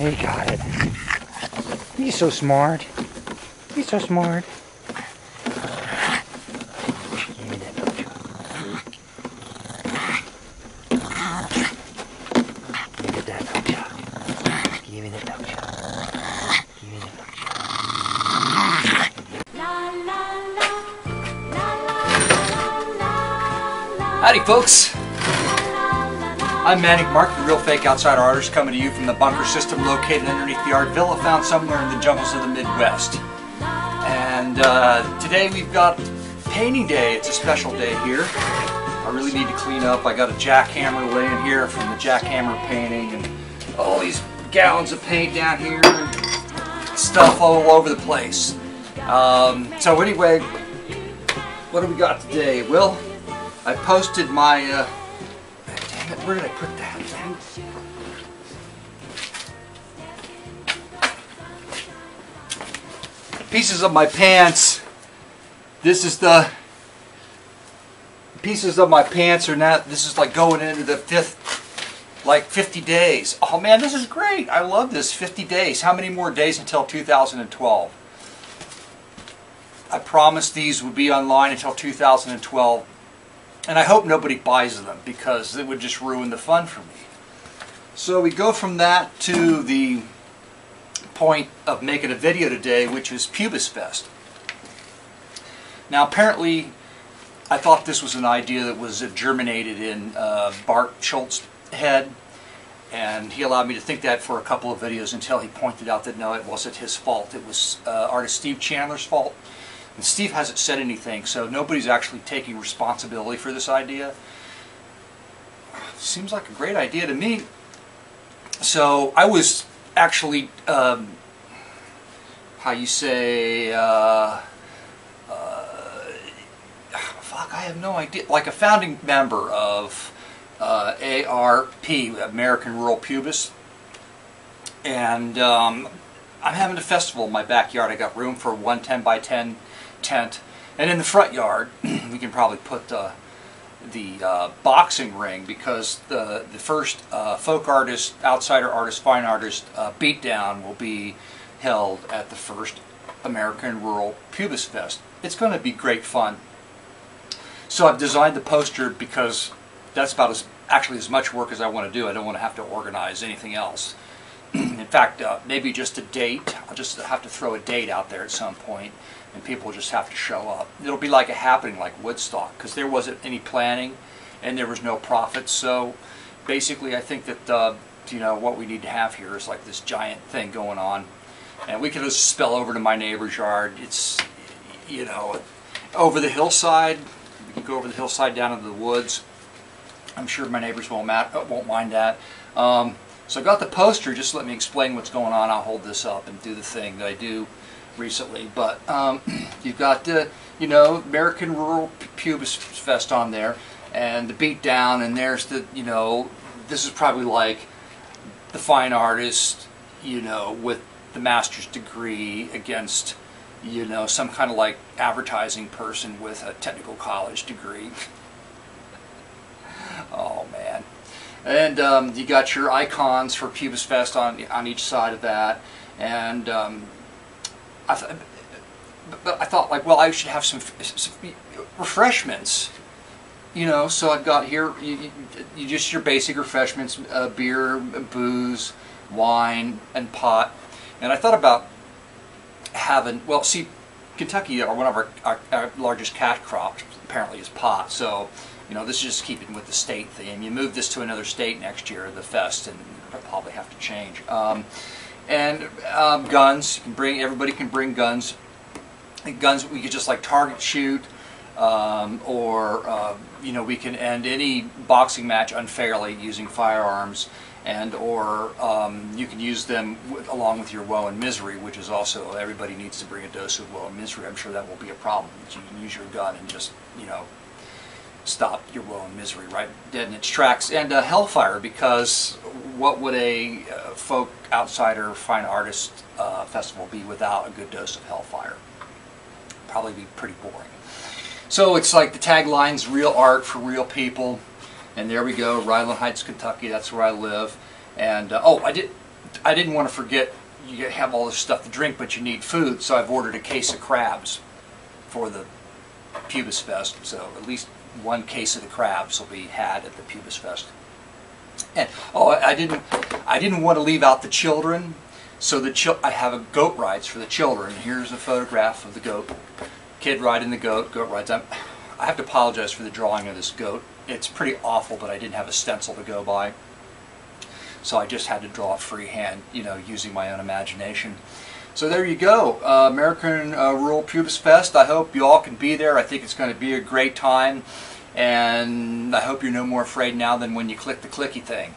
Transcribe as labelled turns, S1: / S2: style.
S1: He got it. He's so smart. He's so smart. Give me that dojo. Give me that dojo. Give me that dojo. Give me that dojo. Howdy, folks. I'm Manic Mark, the real fake outsider artist, coming to you from the bunker system located underneath the art villa found somewhere in the jungles of the Midwest. And today we've got painting day. It's a special day here. I really need to clean up. I got a jackhammer laying here from the jackhammer painting, and all these gallons of paint down here, and stuff all over the place. So anyway, what do we got today? Well, I posted my, damn it, where did I put that thing? Pieces of my pants. This is the pieces of my pants are now, this is like going into the 50 days. Oh man, this is great. I love this, 50 days. How many more days until 2012? I promised these would be online until 2012. And I hope nobody buys them because it would just ruin the fun for me. So we go from that to the point of making a video today, which is Pubist Fest. Now apparently I thought this was an idea that was germinated in Bart Schultz's head, and he allowed me to think that for a couple of videos until he pointed out that no, it wasn't his fault. It was artist Steve Chandler's fault. And Steve hasn't said anything, so nobody's actually taking responsibility for this idea. Seems like a great idea to me. So I was actually, how you say, fuck, I have no idea. Like a founding member of ARP, American Rural Pubist. And I'm having a festival in my backyard. I got room for one 10 by 10 tent, and in the front yard we can probably put the boxing ring, because the first folk artist, outsider artist, fine artist beatdown will be held at the first American Rural Pubist Fest. It's going to be great fun. So I've designed the poster because that's about actually as much work as I want to do. I don't want to have to organize anything else. In fact, maybe just a date. I'll just have to throw a date out there at some point, and people just have to show up. It'll be like a happening like Woodstock, because there wasn't any planning and there was no profit. So basically I think that you know, what we need to have here is like this giant thing going on, and we can just spill over to my neighbor's yard. It's, you know, over the hillside. We can go over the hillside down into the woods. I'm sure my neighbors won't mind that. So I got the poster. Just let me explain what's going on. I'll hold this up and do the thing that I do recently. But you've got the, you know, American Rural Pubist Fest on there, and the beat down, and there's the, you know, this is probably like the fine artist, you know, with the master's degree against, you know, some kind of like advertising person with a technical college degree. Oh man. And you got your icons for Pubist Fest on each side of that, and I thought like, well, I should have some refreshments, you know. So I've got here you just your basic refreshments: beer, booze, wine, and pot. And I thought about having, well, see, Kentucky, one of our largest cash crops apparently is pot. So, you know, this is just keeping with the state theme. You move this to another state next year, the fest, and it'll probably have to change. Guns. You can bring. Everybody can bring guns. Guns we could just like target shoot, or you know, we can end any boxing match unfairly using firearms, and or you can use them along with your woe and misery, which is also, everybody needs to bring a dose of woe and misery. I'm sure that will be a problem. You can use your gun and just, you know, stop your woe and misery right dead in its tracks. And hellfire, because what would a folk outsider fine artist festival be without a good dose of hellfire? Probably be pretty boring. So it's like the tagline's real art for real people, and there we go, Ryland Heights, Kentucky. That's where I live. And oh, I didn't want to forget, you have all this stuff to drink, but you need food, so I've ordered a case of crabs for the Pubist Fest. So at least one case of the crabs will be had at the Pubist Fest. And oh, I didn't want to leave out the children, so I have a goat rides for the children. Here's a photograph of the goat. Kid riding the goat. Goat rides. I have to apologize for the drawing of this goat. It's pretty awful, but I didn't have a stencil to go by, so I just had to draw it freehand, you know, using my own imagination. So there you go, American Rural Pubist Fest. I hope you all can be there. I think it's going to be a great time, and I hope you're no more afraid now than when you click the clicky thing.